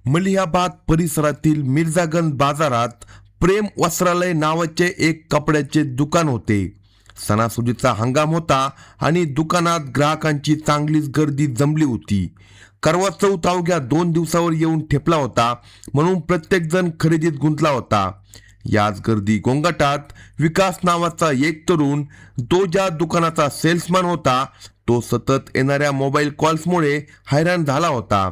मलिहाबाद परिसरातील मिर्झागंज बाजारात प्रेम वस्त्रालय नावाचे एक कपड्याचे दुकान होते. सणासुदीचा हंगाम होता आणि दुकानात ग्राहकांची चांगलीच गर्दी जमली होती. करवा चौथ अवघ्या 2 दिवसावर येऊन ठेपला होता, म्हणून प्रत्येक जण खरेदीत गुंतला होता. याच गर्दी गोंगाटात विकास नावाचा एक तरुण, तो ज्या दुकानाचा सेल्समॅन होता, तो सतत येणाऱ्या मोबाईल कॉल्समुळे हैराण झाला होता.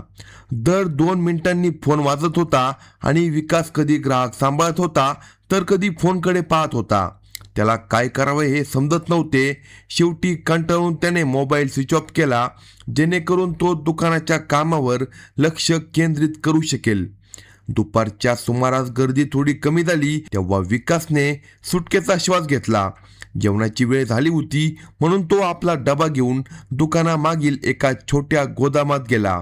दर 2 मिनिटांनी फोन वाजत होता आणि विकास कधी ग्राहक सांभाळत होता तर कधी फोनकडे पाहत होता. त्याला काय करावे हे समजत नव्हते. शेवटी कंटाळून त्याने मोबाईल स्विच ऑफ केला, जेणेकरून तो दुकानाच्या कामावर लक्ष केंद्रित करू शकेल. दुपारच्या सुमारास गर्दी थोडी कमी झाली तेव्हा विकासने सुटकेचा श्वास घेतला. जेवणाची वेळ झाली होती, म्हणून तो आपला डबा घेऊन दुकानामागील एका छोट्या गोदामात गेला.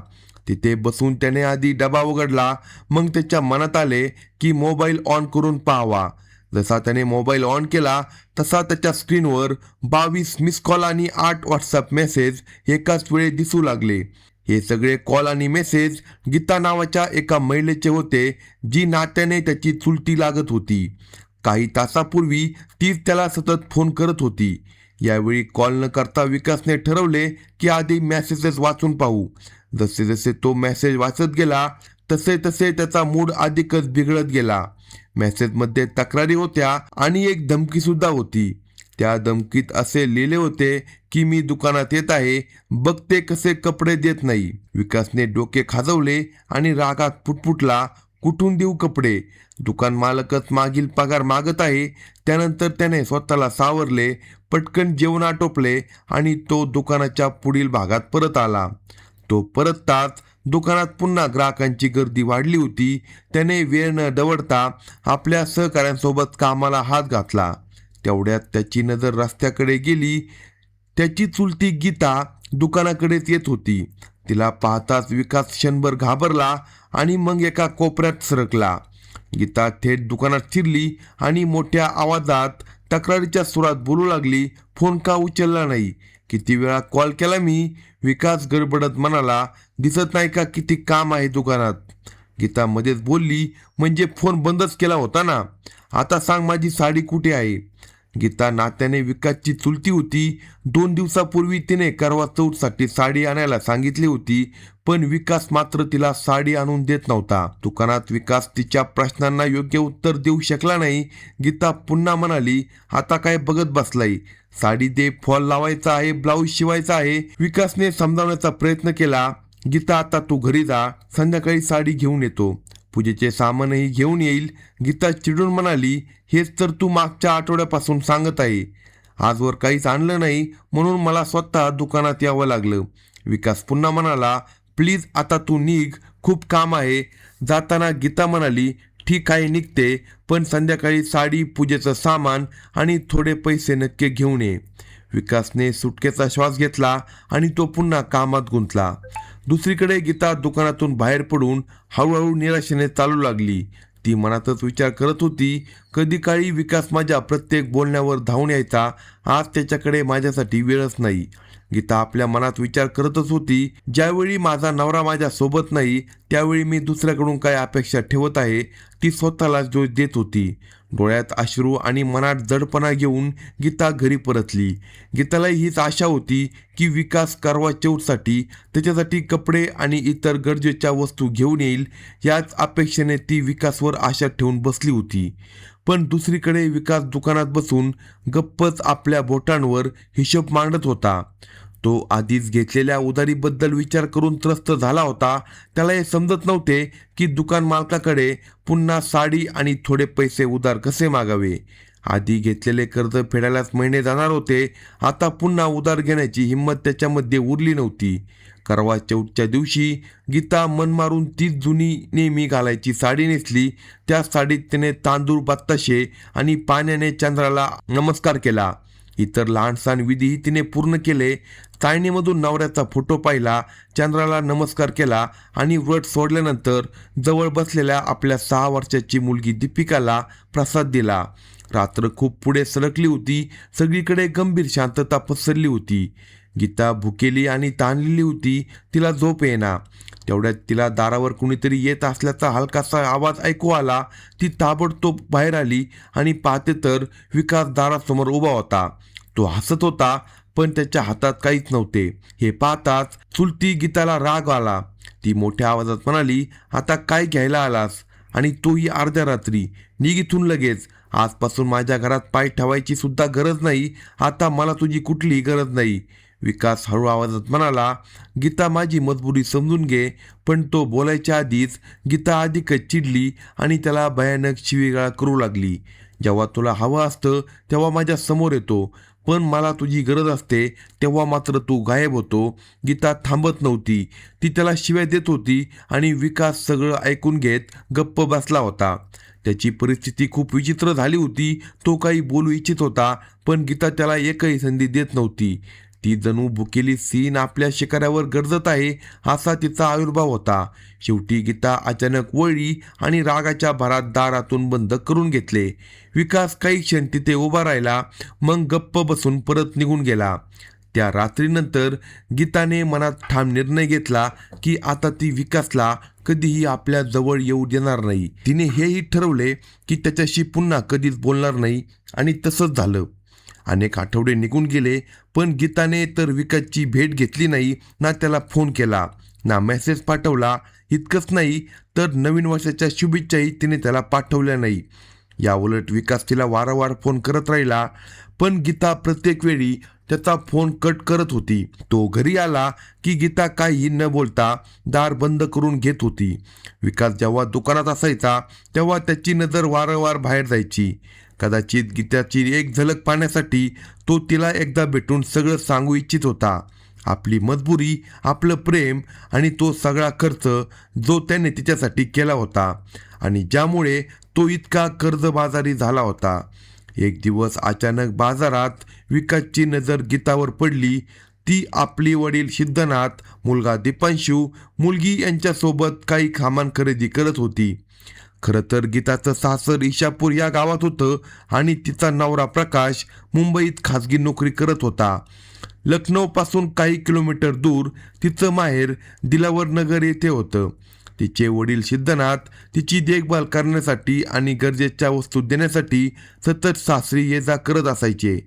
तिथे बसून त्याने आधी डबा उघडला. मग त्याच्या मनात आले की मोबाईल ऑन करून पाहावा. जसा त्याने मोबाईल ऑन केला तसा त्याच्या स्क्रीनवर 22 मिस कॉल आणि 8 व्हॉट्सअप मेसेज एकाच वेळी दिसू लागले. हे सगळे कॉल आणि मेसेज गीता नावाच्या एका महिलेचे होते, जी नात्याने त्याची चुलती लागत होती. काही तासापूर्वी तीच त्याला सतत फोन करत होती. यावेळी कॉल न करता विकासने ठरवले की आधी मेसेजेस वाचून पाहू. जसे जसे तो मेसेज वाचत गेला तसे तसे त्याचा मूड अधिकच बिघडत गेला. मेसेजमध्ये तक्रारी होत्या आणि एक धमकी सुद्धा होती. त्या धमकीत असे लिहिले होते की मी दुकानात येत आहे, बघते कसे कपडे देत नाही. विकासने डोके खाजवले आणि रागात पुटपुटला, कुठून देऊ कपडे? दुकान मालकच मागील पगार मागत आहे. त्यानंतर त्याने स्वतःला सावरले, पटकन जेवण आटोपले आणि तो दुकानाच्या पुढील भागात परत आला. तो परतताच दुकानात पुन्हा ग्राहकांची गर्दी वाढली होती. त्याने वेळ न दवडता आपल्या सहकाऱ्यांसोबत कामाला हात घातला. तेवढ्यात त्याची नजर रस्त्याकडे गेली. त्याची चुलती गीता दुकानाकडेच येत होती. तिला पाहताच विकास क्षणभर घाबरला आणि मग एका कोपऱ्यात सरकला. गीता थेट दुकानात शिरली आणि मोठ्या आवाजात तक्रारीच्या सुरात बोलू लागली, फोन का उचलला नाही? किती वेळा कॉल केला मी? विकास गडबडत म्हणाला, दिसत नाही का किती काम आहे दुकानात? गीता मध्येच बोलली, म्हणजे फोन बंदच केला होता ना? आता सांग माझी साडी कुठे आहे? गीता नात्याने विकासची चुलती होती. 2 दिवसापूर्वी तिने करवा चौथसाठी साडी आणायला सांगितली होती, पण विकास मात्र तिला साडी आणून देत नव्हता. दुकानात विकास तिच्या प्रश्नांना योग्य उत्तर देऊ शकला नाही. गीता पुन्हा म्हणाली, आता काय बघत बसलाय? साडी दे, फॉल लावायचा आहे, ब्लाऊज शिवायचा आहे. विकासने समजावण्याचा प्रयत्न केला. गीता आता तू घरी जा, संध्याकाळी साडी घेऊन येतो, पूजेचे सामानही घेऊन येईल. गीता चिडून म्हणाली, हेच तर तू मागच्या आठवड्यापासून सांगत आहे. आजवर काहीच आणलं नाही, म्हणून मला स्वतः दुकानात यावं लागलं. विकास पुन्हा म्हणाला, प्लीज आता तू निघ, खूप काम आहे. जाताना गीता म्हणाली, ठीक आहे निघते, पण संध्याकाळी साडी, पूजेचं सामान आणि थोडे पैसे नक्की घेऊन ये. विकासने सुटकेचा श्वास घेतला आणि तो पुन्हा कामात गुंतला. दुसरीकडे गीता दुकानातून बाहेर पडून हळूहळू निराशेने चालू लागली. ती मनातच विचार करत होती, कधी काळी विकास माझ्या प्रत्येक बोलण्यावर धावून यायचा, आज त्याच्याकडे माझ्यासाठी वेळच नाही. गीता आपल्या मनात विचार करतच होती, ज्यावेळी माझा नवरा माझ्या सोबत नाही त्यावेळी मी दुसऱ्याकडून काय अपेक्षा ठेवत आहे, ती स्वतःलाच दोष देत होती. डोळ्यात अश्रू आणि मनात जडपणा घेऊन गीता घरी परतली. गीतालाही हीच आशा होती की विकास करवा चौथसाठी त्याच्यासाठी कपडे आणि इतर गरजेच्या वस्तू घेऊन येईल. याच अपेक्षेने ती विकासवर आशा ठेवून बसली होती. पण दुसरीकडे विकास दुकानात बसून गप्पच आपल्या बोटांवर हिशोब मांडत होता. तो आधीच घेतलेल्या उधारीबद्दल विचार करून त्रस्त झाला होता. त्याला हे समजत नव्हते की दुकान मालकाकडे पुन्हा साडी आणि थोडे पैसे उधार कसे मागावे. आधी घेतलेले कर्ज फेडायलाच महिने जाणार होते. आता पुन्हा उधार घेण्याची हिंमत त्याच्यामध्ये उरली नव्हती. करवा चौथच्या दिवशी गीता मन मारून तीच जुनी नेहमी घालायची साडी नेसली. त्या साडीत तिने तांदूळ, बत्ताशे आणि पाण्याने चंद्राला नमस्कार केला. इतर लहानसहान विधीही तिने पूर्ण केले. चाळणीमधून नवऱ्याचा फोटो पाहिला, चंद्राला नमस्कार केला आणि व्रत सोडल्यानंतर जवळ बसलेल्या आपल्या 6 वर्षाची मुलगी दीपिकाला प्रसाद दिला. रात्र खूप पुढे सरकली होती. सगळीकडे गंभीर शांतता पसरली होती. गीता भुकेली आणि ताणलेली होती. तिला झोप येईना. तेवढ्यात तिला दारावर कुणीतरी येत असल्याचा हलकासा आवाज ऐकू आला. ती ताबडतोब बाहेर आली आणि पाहते तर विकास दारासमोर उभा होता. तो हसत होता, पण त्याच्या हातात काहीच नव्हते. हे पाहताच चुलती गीताला राग आला. ती मोठ्या आवाजात म्हणाली, आता काय घ्यायला आलास? आणि तोही अर्ध्या रात्री? निघ इथून लगेच. आजपासून माझ्या घरात पाय ठेवायची सुद्धा गरज नाही. आता मला तुझी कुठलीही गरज नाही. विकास हळू आवाजात म्हणाला, गीता माझी मजबुरी समजून घे. पण तो बोलायच्या आधीच गीता अधिकच चिडली आणि त्याला भयानक शिवीगाळ करू लागली. जेव्हा तुला हवं असतं तेव्हा माझ्या समोर येतो, पण मला तुझी गरज असते तेव्हा मात्र तू गायब होतो. गीता थांबत नव्हती. ती त्याला शिव्या देत होती आणि विकास सगळं ऐकून घेत गप्प बसला होता. त्याची परिस्थिती खूप विचित्र झाली होती. तो काही बोलू इच्छित होता, पण गीता त्याला एकही संधी देत नव्हती. ती जणू भुकेली सीन आपल्या शिकाऱ्यावर गरजत आहे असा तिचा आविर्भाव होता. शेवटी गीता अचानक वळली आणि रागाच्या भरात दारातून बंद करून घेतले. विकास काही क्षण तिथे उभा राहिला, मग गप्प बसून परत निघून गेला. त्या रात्रीनंतर गीताने मनात ठाम निर्णय घेतला की आता ती विकासला कधीही आपल्या जवळ येऊ देणार नाही. तिने हेही ठरवले की त्याच्याशी पुन्हा कधीच बोलणार नाही, आणि तसंच झालं. अनेक आठवडे निघून गेले, पण गीताने तर विकासची भेट घेतली नाही, ना त्याला फोन केला, ना मेसेज पाठवला. इतकंच नाही तर नवीन वर्षाच्या शुभेच्छाही तिने त्याला पाठवल्या नाही. याउलट विकास तिला वारंवार फोन करत राहिला, पण गीता प्रत्येक वेळी त्याचा फोन कट करत होती. तो घरी आला की गीता काहीही न बोलता दार बंद करून घेत होती. विकास जेव्हा दुकानात असायचा तेव्हा त्याची नजर वारंवार बाहेर जायची. कदाचित गीताची एक झलक पाहण्यासाठी तो तिला एकदा भेटून सगळं सांगू इच्छित होता. आपली मजबुरी, आपलं प्रेम आणि तो सगळा खर्च जो त्याने तिच्यासाठी केला होता, आणि ज्यामुळे तो इतका कर्जबाजारी झाला होता. एक दिवस अचानक बाजारात विकासची नजर गीतावर पडली. ती आपली वडील सिद्धनाथ, मुलगा दीपांशू, मुलगी यांच्यासोबत काही सामान खरेदी करत होती. खरं तर गीताचं सासर इशापूर या गावात होतं आणि तिचा नवरा प्रकाश मुंबईत खाजगी नोकरी करत होता. लखनौपासून काही किलोमीटर दूर तिचं माहेर दिलावर नगर येथे होतं. तिचे वडील सिद्धनाथ तिची देखभाल करण्यासाठी आणि गरजेच्या वस्तू देण्यासाठी सतत सासरी ये जा करत असायचे.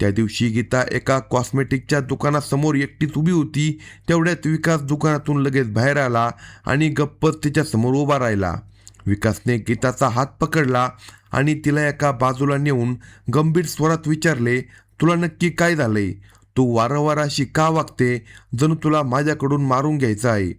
त्या दिवशी गीता एका कॉस्मेटिकच्या दुकानासमोर एकटीच उभी होती. तेवढ्यात विकास दुकानातून लगेच बाहेर आला आणि गप्पच तिच्यासमोर उभा राहिला. विकासने गीताचा हात पकडला आणि तिला एका बाजूला नेऊन गंभीर स्वरात विचारले, तुला नक्की काय झालंय? तू वारंवार अशी का वागते, जणू तुला माझ्याकडून मारून घ्यायचं आहे?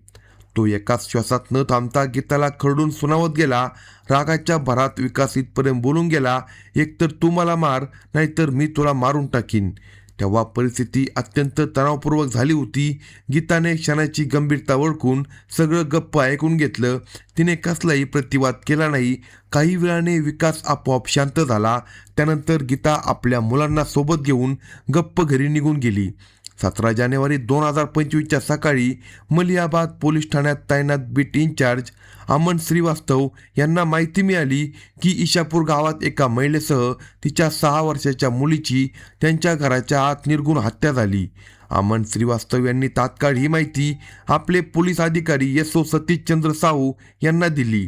तो एकाच श्वासात न थांबता गीताला खरडून सुनावत गेला. रागाच्या भरात विकास इथपर्यंत बोलून गेला, एकतर तू मला मार, नाहीतर मी तुला मारून टाकीन. तेव्हा परिस्थिती अत्यंत तणावपूर्वक झाली होती. गीताने क्षणाची गंभीरता ओळखून सगळं गप्प ऐकून घेतलं. तिने कसलाही प्रतिवाद केला नाही. काही वेळाने विकास आपोआप शांत झाला. त्यानंतर गीता आपल्या मुलांना सोबत घेऊन गप्प घरी निघून गेली. 17 जानेवारी 2025च्या सकाळी मलियाबाद पोलीस ठाण्यात तैनात बीट इन्चार्ज अमन श्रीवास्तव यांना माहिती मिळाली की इशापूर गावात एका महिलेसह तिच्या 6 वर्षाच्या मुलीची त्यांच्या घराच्या आत निर्घृण हत्या झाली. अमन श्रीवास्तव यांनी तात्काळ ही माहिती आपले पोलीस अधिकारी SO सतीशचंद्र साहू यांना दिली.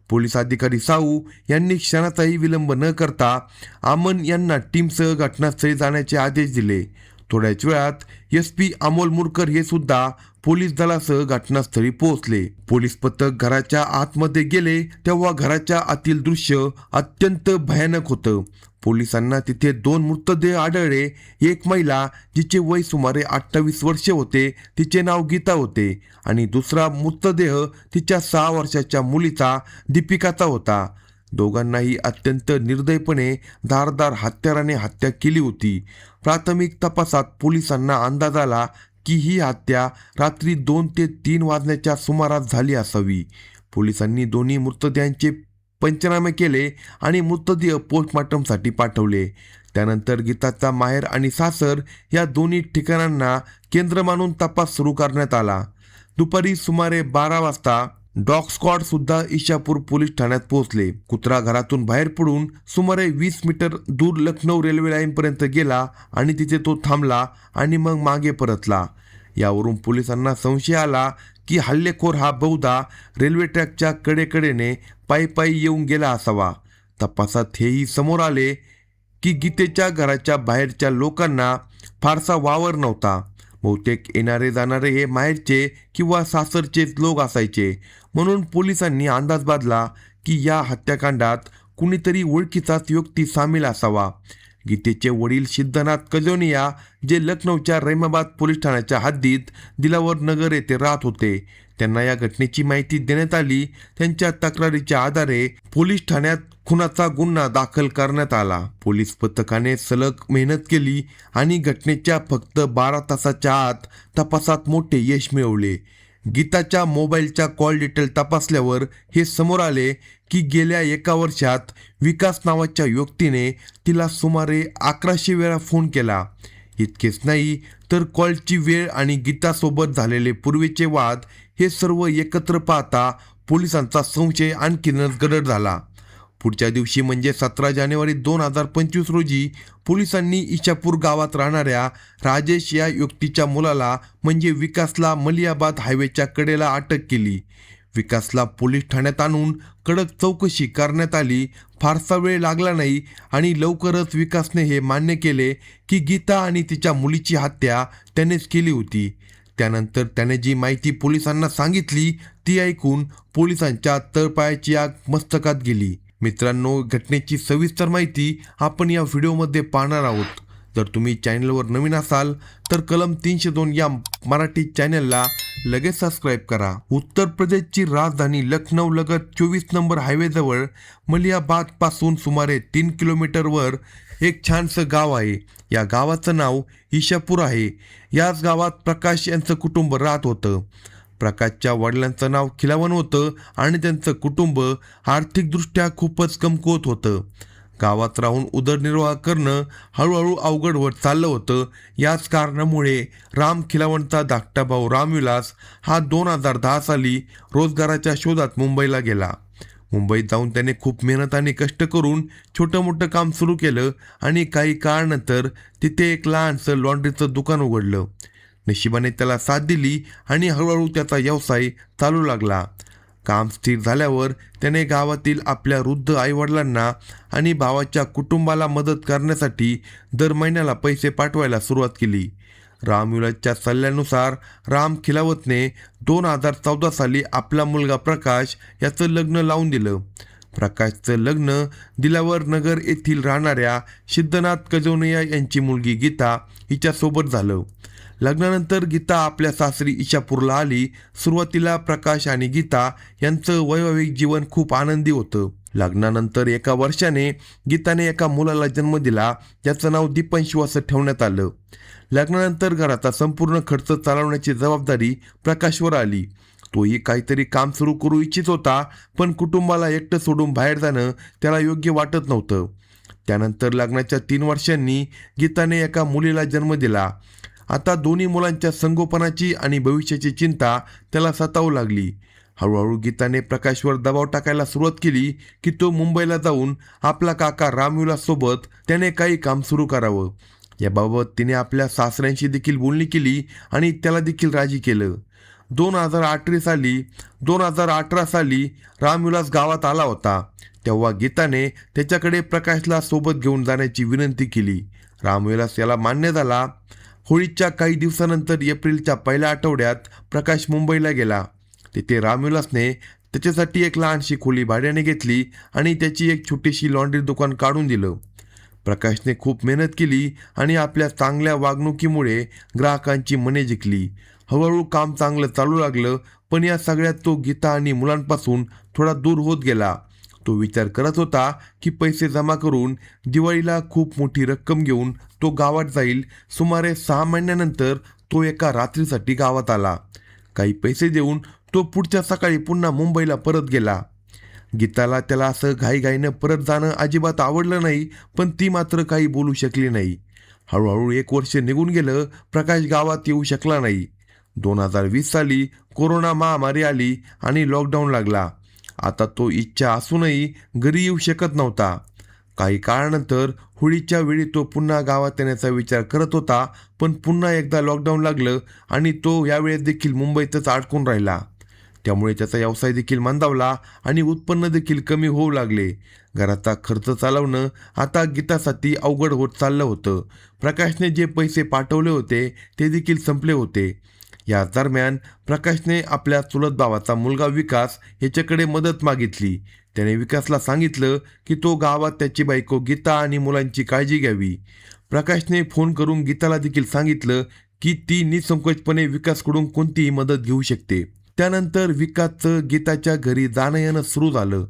पोलीस अधिकारी साहू यांनी क्षणाचाही विलंब न करता अमन यांना टीमसह घटनास्थळी जाण्याचे आदेश दिले. थोड्याच वेळात SP अमोल मुरकर हे सुद्धा पोलीस दलासह घटनास्थळी पोहोचले. पोलीस पथक घराच्या आतमध्ये गेले तेव्हा घराच्या आतील दृश्य अत्यंत भयानक होतं. पोलिसांना तिथे 2 मृतदेह आढळले. एक महिला जिचे वय सुमारे 28 वर्षे होते, तिचे नाव गीता होते, आणि दुसरा मृतदेह तिच्या 6 वर्षाच्या मुलीचा दीपिकाचा होता. दोघांनाही अत्यंत निर्दयपणे धारदार हत्याराने हत्या केली होती. प्राथमिक तपासात पोलिसांना अंदाज आला की ही हत्या रात्री 2 ते 3 वाजण्याच्या सुमारास झाली असावी. पोलिसांनी दोन्ही मृतदेहांचे पंचनामे केले आणि मृतदेह पोस्टमॉर्टमसाठी पाठवले. त्यानंतर गीताचा माहेर आणि सासर या दोन्ही ठिकाणांना केंद्र मानून तपास सुरू करण्यात आला. दुपारी सुमारे 12 वाजता डॉग स्क्वॉड सुद्धा इशापूर पोलीस ठाण्यात पोहोचले. कुत्रा घरातून बाहेर पडून सुमारे 20 मीटर दूर लखनौ रेल्वे लाईनपर्यंत गेला आणि तिथे तो थांबला आणि मग मागे परतला. यावरून पोलिसांना संशय आला की हल्लेखोर हा बहुधा रेल्वे ट्रॅकच्या कडेकडेने पायी पायी येऊन गेला असावा. तपासात हेही समोर आले की गीतेच्या घराच्या बाहेरच्या लोकांना फारसा वावर नव्हता. बहुतेक येणारे जाणारे हे माहेरचे किंवा सासरचेच लोक असायचे. म्हणून पोलिसांनी अंदाज बांधला की या हत्याकांडात कुणीतरी ओळखीचाच व्यक्ती सामील असावा. गीतेचे वडील सिद्धनाथ कजोनिया, जे लखनौच्या रहिमाबाद पोलीस ठाण्याच्या हद्दीत दिलावर नगर येथे राहत होते, त्यांना या घटनेची माहिती देण्यात आली. त्यांच्या तक्रारीच्या आधारे पोलीस ठाण्यात खुनाचा गुन्हा दाखल करण्यात आला. पोलीस पथकाने सलग मेहनत केली आणि घटनेच्या फक्त 12 तासाच्या आत तपासात मोठे यश मिळवले. गीताच्या मोबाईलच्या कॉल डिटेल तपासल्यावर हे समोर आले की गेल्या 1 वर्षात विकास नावाच्या व्यक्तीने तिला सुमारे 1100 वेळा फोन केला. इतकेच नाही तर कॉलची वेळ आणि गीतासोबत झालेले पूर्वीचे वाद हे सर्व एकत्र पाहता पोलिसांचा संशय आणखीनच गडद झाला. पुढच्या दिवशी म्हणजे 17 जानेवारी 2025 रोजी पोलिसांनी इशापूर गावात राहणाऱ्या राजेश या व्यक्तीच्या मुलाला म्हणजे विकासला मलियाबाद हायवेच्या कडेला अटक केली. विकासला पोलीस ठाण्यात आणून कडक चौकशी करण्यात आली. फारसा वेळ लागला नाही आणि लवकरच विकासने हे मान्य केले की गीता आणि तिच्या मुलीची हत्या त्यानेच केली होती. त्यानंतर त्याने जी माहिती पोलिसांना सांगितली ती ऐकून पोलिसांच्या तळपायाची आग मस्तकात गेली. मित्रांनो, घटनेची सविस्तर माहिती आपण या व्हिडिओमध्ये पाहणार आहोत. जर तुम्ही चॅनलवर नवीन असाल तर कलम 302 या मराठी चॅनलला लगेच सबस्क्राईब करा. उत्तर प्रदेशची राजधानी लखनौ लगत 24 नंबर हायवेजवळ मलियाबाद पासून सुमारे 3 किलोमीटरवर एक छानसं गाव आहे. या गावाचं नाव इशापूर आहे. याच गावात प्रकाश यांचं कुटुंब राहत होतं. प्रकाशच्या वडिलांचं नाव खिलावन होतं आणि त्यांचं कुटुंब आर्थिकदृष्ट्या खूपच कमकुवत होतं. गावात राहून उदरनिर्वाह करणं हळूहळू अवघड होत चाललं होतं. याच कारणामुळे राम खिलावणचा धाकटा भाऊ रामविलास हा 2010 साली रोजगाराच्या शोधात मुंबईला गेला. मुंबईत जाऊन त्याने खूप मेहनत आणि कष्ट करून छोटं मोठं काम सुरू केलं आणि काही काळानंतर तिथे एक लहानसं लॉन्ड्रीचं दुकान उघडलं. नशिबाने त्याला साथ दिली आणि हळूहळू त्याचा व्यवसाय चालू लागला. काम स्थिर झाल्यावर त्याने गावातील आपल्या वृद्ध आईवडिलांना आणि भावाच्या कुटुंबाला मदत करण्यासाठी दर महिन्याला पैसे पाठवायला सुरुवात केली. रामविलासच्या सल्ल्यानुसार राम खिलावतने 2014 साली आपला मुलगा प्रकाश याचं लग्न लावून दिलं. प्रकाशचं लग्न दिलावर नगर येथील राहणाऱ्या सिद्धनाथ कजोनिया यांची मुलगी गीता हिच्यासोबत झालं. लग्नानंतर गीता आपल्या सासरी इशापूरला आली. सुरुवातीला प्रकाश आणि गीता यांचं वैवाहिक जीवन खूप आनंदी होतं. लग्नानंतर 1 वर्षाने गीताने एका मुलाला जन्म दिला, ज्याचं नाव दीपांशू असं ठेवण्यात आलं. लग्नानंतर घराचा संपूर्ण खर्च चालवण्याची जबाबदारी प्रकाशवर आली. तोही काहीतरी काम सुरू करू इच्छित होता, पण कुटुंबाला एकटं सोडून बाहेर जाणं त्याला योग्य वाटत नव्हतं. त्यानंतर लग्नाच्या 3 वर्षांनी गीताने एका मुलीला जन्म दिला. आता दोन्ही मुलांच्या संगोपनाची आणि भविष्याची चिंता त्याला सतावू लागली. हळूहळू गीताने प्रकाशवर दबाव टाकायला सुरुवात केली की तो मुंबईला जाऊन आपला काका रामविलाससोबत त्याने काही काम सुरू करावं. याबाबत तिने आपल्या सासऱ्यांशी देखील बोलणी केली आणि त्याला देखील राजी केलं. 2018 साली रामविलास गावात आला होता. तेव्हा गीताने त्याच्याकडे प्रकाशला सोबत घेऊन जाण्याची विनंती केली. रामविलास याला मान्य झाला. होळीच्या काही दिवसानंतर एप्रिलच्या पहिल्या आठवड्यात प्रकाश मुंबईला गेला. तिथे रामविलासने त्याच्यासाठी एक लहानशी खोली भाड्याने घेतली आणि त्याची एक छोटीशी लॉन्ड्री दुकान काढून दिलं. प्रकाशने खूप मेहनत केली आणि आपल्या चांगल्या वागणुकीमुळे ग्राहकांची मने जिंकली. हळूहळू काम चांगलं चालू लागलं, पण या सगळ्यात तो गीता आणि मुलांपासून थोडा दूर होत गेला. तो विचार करत होता की पैसे जमा करून दिवाळीला खूप मोठी रक्कम घेऊन तो गावात जाईल. सुमारे 6 महिन्यानंतर तो एका रात्रीसाठी गावात आला. काही पैसे देऊन तो पुढच्या सकाळी पुन्हा मुंबईला परत गेला. गीताला त्याला असं घाईघाईनं परत जाणं अजिबात आवडलं नाही, पण ती मात्र काही बोलू शकली नाही. हळूहळू 1 वर्ष निघून गेलं. प्रकाश गावात येऊ शकला नाही. 2020 साली कोरोना महामारी आली आणि लॉकडाऊन लागला. आता तो इच्छा असूनही घरी येऊ शकत नव्हता. काही काळानंतर होळीच्या वेळी तो पुन्हा गावात येण्याचा विचार करत होता, पण पुन्हा एकदा लॉकडाऊन लागलं आणि तो यावेळेस देखील मुंबईतच अडकून राहिला. त्यामुळे त्याचा व्यवसाय देखील मंदावला आणि उत्पन्न देखील कमी होऊ लागले. घराचा खर्च चालवणं आता गीतासाठी अवघड होत चाललं होतं. प्रकाशने जे पैसे पाठवले होते ते देखील संपले होते. या दरम्यान प्रकाशने आपल्या चुलत भावाचा मुलगा विकास याच्याकडे मदत मागितली. त्याने विकासला सांगितलं की तो गावात त्याची बायको गीता आणि मुलांची काळजी घ्यावी. प्रकाशने फोन करून गीताला देखील सांगितलं की ती निसंकोचपणे विकासकडून कोणतीही मदत घेऊ शकते. त्यानंतर विकासचं गीताच्या घरी जाणं येणं सुरू झालं.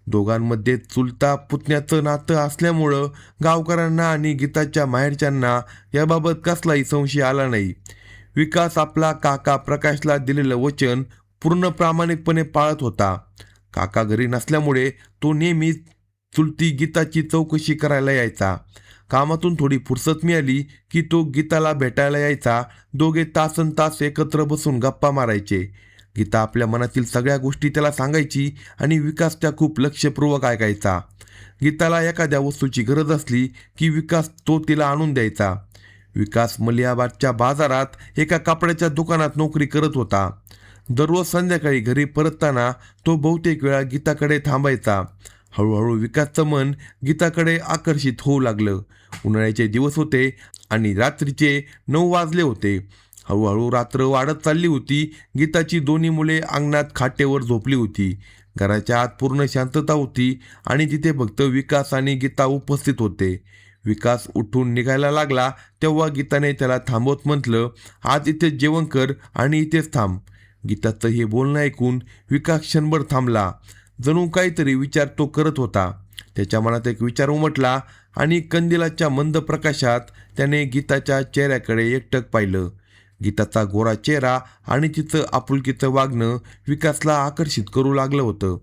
दोघांमध्ये चुलता पुतण्याचं नातं असल्यामुळं गावकऱ्यांना आणि गीताच्या माहेरच्यांना याबाबत कसलाही संशय आला नाही. विकास आपला काका प्रकाशला दिलेलं वचन पूर्ण प्रामाणिकपणे पाळत होता. काका घरी नसल्यामुळे तो नेहमीच चुलती गीताची चौकशी करायला यायचा. कामातून थोडी फुरसत मिळाली की तो गीताला भेटायला यायचा. दोघे तासनतास एकत्र बसून गप्पा मारायचे. गीता आपल्या मनातील सगळ्या गोष्टी त्याला सांगायची आणि विकास त्या खूप लक्षपूर्वक ऐकायचा. गीताला एखाद्या वस्तूची गरज असली की विकास तो तिला आणून द्यायचा. विकास मलियाबादच्या बाजारात एका कपड्याच्या दुकानात नोकरी करत होता. दररोज संध्याकाळी घरी परतताना तो बहुतेक वेळा गीताकडे थांबायचा. हळूहळू विकासचं मन गीताकडे आकर्षित होऊ लागलं. उन्हाळ्याचे दिवस होते आणि रात्रीचे 9 वाजले होते. हळूहळू रात्र वाढत चालली होती. गीताची दोन्ही मुले अंगणात खाटेवर झोपली होती. घराच्या आत पूर्ण शांतता होती आणि तिथे फक्त विकास आणि गीता उपस्थित होते. विकास उठून निघायला लागला तेव्हा गीताने त्याला थांबवत म्हटलं, आज इथेच जेवण कर आणि इथेच थांब. गीताचं हे बोलणं ऐकून विकास क्षणभर थांबला. जणू काहीतरी विचार तो करत होता. त्याच्या मनात एक विचार उमटला आणि कंदिलाच्या मंद प्रकाशात त्याने गीताच्या चेहऱ्याकडे एकटक पाहिलं. गीताचा गोरा चेहरा आणि तिचं आपुलकीचं वागणं विकासला आकर्षित करू लागलं होतं.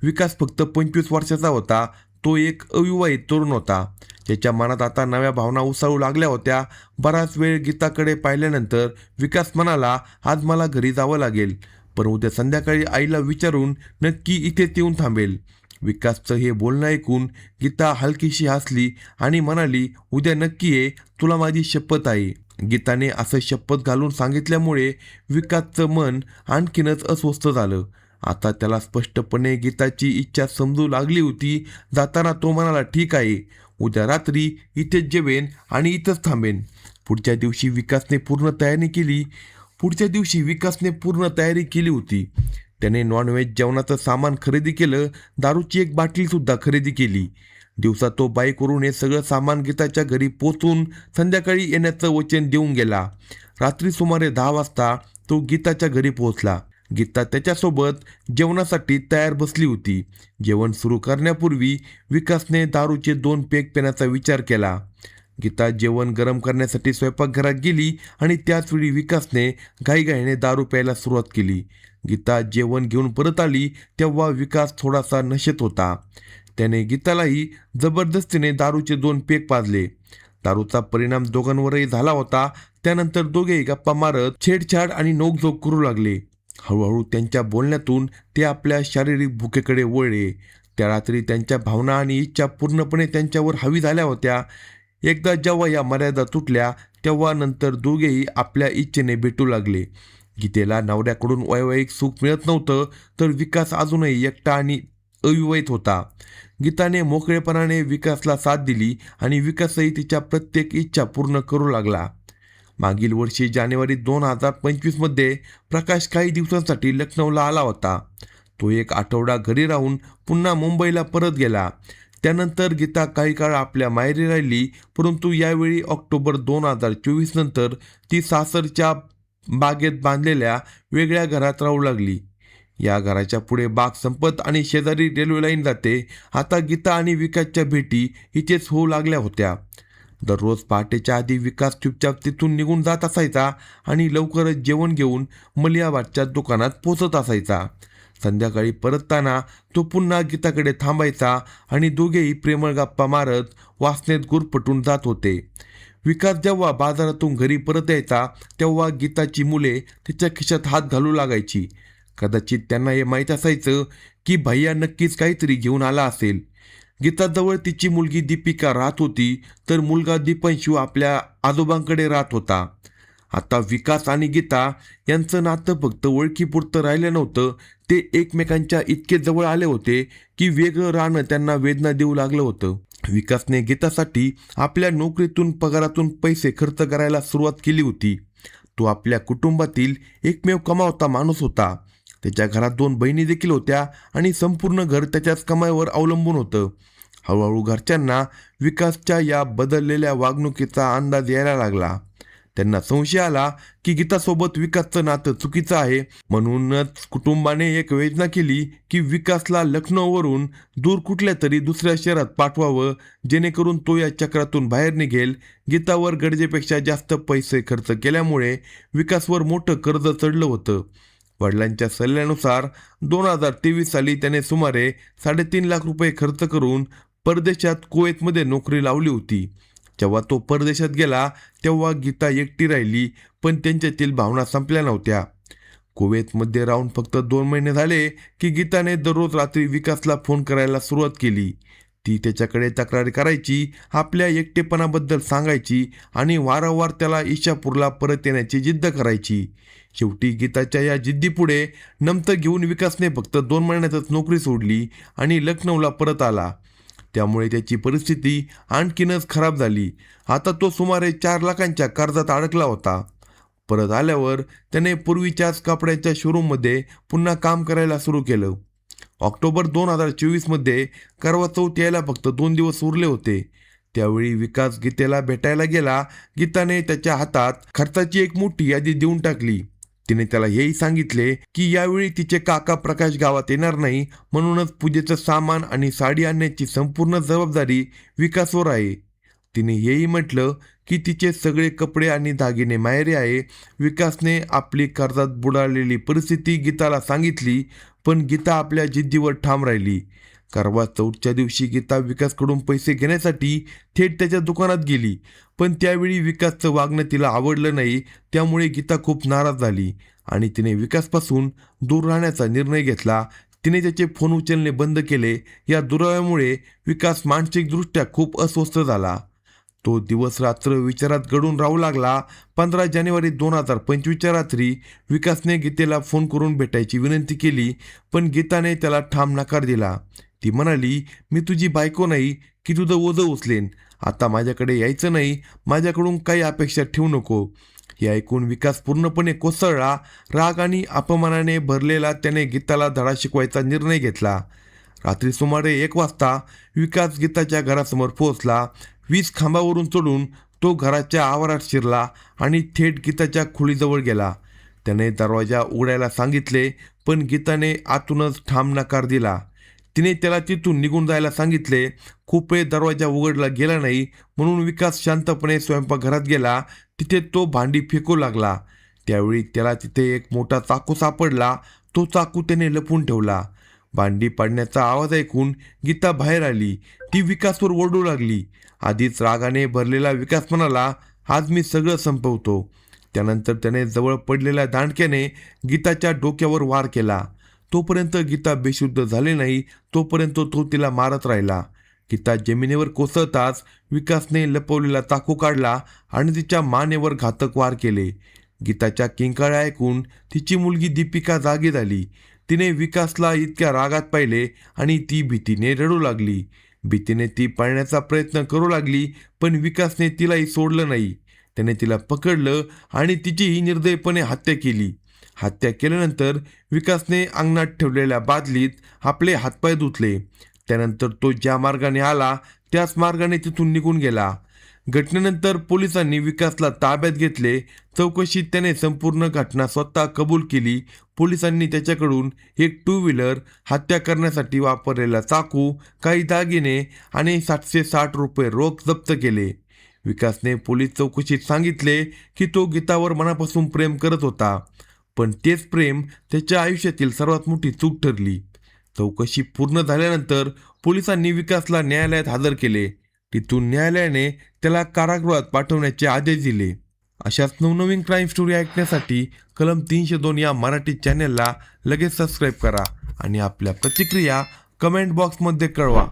विकास फक्त 25 वर्षाचा होता. तो एक अविवाहित तरुण होता. त्याच्या मनात आता नव्या भावना उसळू लागल्या होत्या. बराच वेळ गीताकडे पाहिल्यानंतर विकास म्हणाला, आज मला घरी जावं लागेल, पण उद्या संध्याकाळी आईला विचारून नक्की इथेच येऊन थांबेल. विकासचं हे बोलणं ऐकून गीता हलकीशी हसली आणि म्हणाली, उद्या नक्की ये, तुला माझी शपथ आहे. गीताने असं शपथ घालून सांगितल्यामुळे विकासचं मन आणखीनच अस्वस्थ झालं. आता त्याला स्पष्टपणे गीताची इच्छा समजू लागली होती. जाताना तो म्हणाला, ठीक आहे, उद्या रात्री इथेच जेवेन आणि इथंच थांबेन. पुढच्या दिवशी विकासने पूर्ण तयारी केली होती. त्याने नॉनव्हेज जेवणाचं सामान खरेदी केलं. दारूची एक बाटलीसुद्धा खरेदी केली. दिवसा तो बाईकवरून हे सगळं सामान गीताच्या घरी पोचून संध्याकाळी येण्याचं वचन देऊन गेला. रात्री सुमारे 10 वाजता तो गीताच्या घरी पोहोचला. गीता त्याच्यासोबत जेवणासाठी तयार बसली होती. जेवण सुरू करण्यापूर्वी विकासने दारूचे 2 पेग पिण्याचा विचार केला. गीता जेवण गरम करण्यासाठी स्वयंपाकघरात गेली आणि त्याचवेळी विकासने घाईघाईने दारू प्यायला सुरुवात केली. गीता जेवण घेऊन परत आली तेव्हा विकास थोडासा नशेत होता. त्याने गीतालाही जबरदस्तीने दारूचे 2 पेग पाजले. दारूचा परिणाम दोघांवरही झाला होता. त्यानंतर दोघेही गप्पा मारत छेडछाड आणि नोकझोक करू लागले. हळूहळू त्यांच्या बोलण्यातून ते आपल्या शारीरिक भुकेकडे वळले. त्या रात्री त्यांच्या भावना आणि इच्छा पूर्णपणे त्यांच्यावर हावी झाल्या होत्या. एकदा जेव्हा या मर्यादा तुटल्या तेव्हा नंतर दोघेही आपल्या इच्छेने भेटू लागले. गीतेला नवऱ्याकडून वैवाहिक सुख मिळत नव्हतं, तर विकास अजूनही एकटा आणि अविवाहित होता. गीताने मोकळेपणाने विकासला साथ दिली आणि विकासही तिच्या प्रत्येक इच्छा पूर्ण करू लागला. मागील वर्षी जानेवारी 2025 मध्ये प्रकाश काही दिवसांसाठी लखनौला आला होता. तो एक आठवडा घरी राहून पुन्हा मुंबईला परत गेला. त्यानंतर गीता काही काळ आपल्या माहेरी राहिली, परंतु यावेळी ऑक्टोबर 2024 नंतर ती सासरच्या बागेत बांधलेल्या वेगळ्या घरात राहू लागली. या घराच्या पुढे बाग संपत आणि शेजारी रेल्वे लाईन जाते. आता गीता आणि विकासच्या भेटी इथेच होऊ लागल्या होत्या. दररोज पहाटेच्या आधी विकास चुपचाप तिथून निघून जात असायचा आणि लवकरच जेवण घेऊन मलियाबादच्या दुकानात पोचत असायचा. संध्याकाळी परतताना तो पुन्हा गीताकडे थांबायचा आणि दोघेही प्रेमळ गप्पा मारत वासनेत गुरफटून जात होते. विकास जेव्हा बाजारातून घरी परत यायचा तेव्हा गीताची मुले त्याच्या खिशात हात घालू लागायची. कदाचित त्यांना हे माहीत असायचं की भैया नक्कीच काहीतरी घेऊन आला असेल. गीताजवळ तिची मुलगी दीपिका राहत होती, तर मुलगा दीपांशू आपल्या आजोबांकडे राहत होता. आता विकास आणि गीता यांचं नातं फक्त ओळखीपुरतं राहिलं नव्हतं, ते एकमेकांच्या इतके जवळ आले होते की वेगळं राहणं त्यांना वेदना देऊ लागलं होतं. विकासने गीतासाठी आपल्या नोकरीतून पगारातून पैसे खर्च करायला सुरुवात केली होती. तो आपल्या कुटुंबातील एकमेव कमावता माणूस होता. त्याच्या घरात 2 बहिणी देखील होत्या आणि संपूर्ण घर त्याच्याच कमाईवर अवलंबून होतं. हळूहळू घरच्यांना विकासच्या या बदललेल्या वागणुकीचा अंदाज यायला लागला. त्यांना संशय आला की गीतासोबत विकासचं नातं चुकीचं आहे. म्हणूनच कुटुंबाने एक योजना केली की विकासला लखनौवरून दूर कुठल्या तरी दुसऱ्या शहरात पाठवावं, जेणेकरून तो या चक्रातून बाहेर निघेल. गीतावर गरजेपेक्षा जास्त पैसे खर्च केल्यामुळे विकासवर मोठं कर्ज चढलं होतं. वडिलांच्या सल्ल्यानुसार 2023 साली त्याने सुमारे 3.5 लाख रुपये खर्च करून परदेशात कुवेतमध्ये नोकरी लावली होती. जेव्हा तो परदेशात गेला तेव्हा गीता एकटी राहिली, पण त्यांच्यातील भावना संपल्या नव्हत्या. कुवेतमध्ये राहून फक्त 2 महिने झाले की गीताने दररोज रात्री विकासला फोन करायला सुरुवात केली. ती त्याच्याकडे तक्रारी करायची, आपल्या एकटेपणाबद्दल सांगायची आणि वारंवार त्याला ईशापूरला परत येण्याची जिद्द करायची. शेवटी गीताच्या या जिद्दीपुढे नमतं घेऊन विकासने फक्त 2 महिन्यातच नोकरी सोडली आणि लखनौला परत आला. त्यामुळे त्याची परिस्थिती आणखीनच खराब झाली. आता तो सुमारे 4 लाखांच्या कर्जात अडकला होता. परत आल्यावर त्याने पूर्वीच्याच कपड्याच्या शोरूममध्ये पुन्हा काम करायला सुरू केलं. ऑक्टोबर 2024मध्ये करवा चौथ यायला फक्त 2 दिवस उरले होते. त्यावेळी विकास गीतेला भेटायला गेला. गीताने त्याच्या हातात खर्चाची एक मोठी यादी देऊन टाकली. तिने त्याला हेही सांगितले की यावेळी तिचे काका प्रकाश गावात येणार नाही, म्हणूनच पूजेचं सामान आणि साडी आणण्याची संपूर्ण जबाबदारी विकासवर आहे. तिने हेही म्हटलं की तिचे सगळे कपडे आणि दागिने माहेरी आहे. विकासने आपली कर्जात बुडालेली परिस्थिती गीताला सांगितली, पण गीता आपल्या जिद्दीवर ठाम राहिली. करवा चौथच्या दिवशी गीता विकासकडून पैसे घेण्यासाठी थेट त्याच्या दुकानात गेली, पण त्यावेळी विकासचं वागणं तिला आवडलं नाही. त्यामुळे गीता खूप नाराज झाली आणि तिने विकासपासून दूर राहण्याचा निर्णय घेतला. तिने त्याचे फोन उचलणे बंद केले. या दुराव्यामुळे विकास मानसिकदृष्ट्या खूप अस्वस्थ झाला. तो दिवस रात्र विचारात गढून राहू लागला. 15 जानेवारी 2025च्या रात्री विकासने गीतेला फोन करून भेटायची विनंती केली, पण गीताने त्याला ठाम नकार दिला. ती म्हणाली, मी तुझी बायको नाही की तुझं ओझं उचलेन. आता माझ्याकडे यायचं नाही, माझ्याकडून काही अपेक्षा ठेवू नको. हे ऐकून विकास पूर्णपणे कोसळला. राग आणि अपमानाने भरलेला त्याने गीताला धडा शिकवायचा निर्णय घेतला. रात्री सुमारे 1 वाजता विकास गीताच्या घरासमोर पोहोचला. 20 खांबावरून चढून तो घराच्या आवारात शिरला आणि थेट गीताच्या खोलीजवळ गेला. त्याने दरवाजा उघडायला सांगितले, पण गीताने आतूनच ठाम नकार दिला. तिने त्याला तिथून निघून जायला सांगितले. खूप वेळ दरवाजा उघडला गेला नाही, म्हणून विकास शांतपणे स्वयंपाकघरात गेला. तिथे तो भांडी फेकू लागला. त्यावेळी त्याला तिथे एक मोठा चाकू सापडला. तो चाकू त्याने लपवून ठेवला. भांडी पाडण्याचा आवाज ऐकून गीता बाहेर आली. ती विकासवर ओरडू लागली. आधीच रागाने भरलेला विकास म्हणाला, आज मी सगळं संपवतो. त्यानंतर त्याने जवळ पडलेल्या दांडक्याने गीताच्या डोक्यावर वार केला. तोपर्यंत गीता बेशुद्ध झाली नाही, तोपर्यंत तो तिला मारत राहिला. गीता जमिनीवर कोसळताच विकासने लपवलेला चाकू काढला आणि तिच्या मानेवर घातक वार केले. गीताच्या किंकाळ्या ऐकून तिची मुलगी दीपिका जागी झाली. तिने विकासला इतक्या रागात पाहिले आणि ती भीतीने रडू लागली. भीतीने ती पळण्याचा प्रयत्न करू लागली, पण विकासने तिलाही सोडलं नाही. त्याने तिला पकडलं आणि तिचीही निर्दयपणे हत्या केली. हत्या केल्यानंतर विकासने अंगणात ठेवलेल्या बादलीत आपले हातपाय धुतले. त्यानंतर तो ज्या मार्गाने आला त्याच मार्गाने तिथून निघून गेला. घटनेनंतर पोलिसांनी विकासला ताब्यात घेतले. चौकशीत त्याने संपूर्ण घटना स्वतः कबूल केली. पोलिसांनी त्याच्याकडून एक 2 व्हीलर, हत्या करण्यासाठी वापरलेला चाकू, काही दागिने आणि 760 रुपये रोख जप्त केले. विकासने पोलीस चौकशीत सांगितले की तो गीतावर मनापासून प्रेम करत होता, पण तेच प्रेम त्याच्या आयुष्यातील सर्वात मोठी चूक ठरली. चौकशी पूर्ण झाल्यानंतर पोलिसांनी विकासला न्यायालयात हजर केले. तिथून न्यायालयाने त्याला कारागृहात पाठवण्याचे आदेश दिले. अशाच नवनवीन क्राईम स्टोरी ऐकण्यासाठी कलम 302 या मराठी चॅनलला लगेच सबस्क्राईब करा आणि आपल्या प्रतिक्रिया कमेंट बॉक्समध्ये कळवा.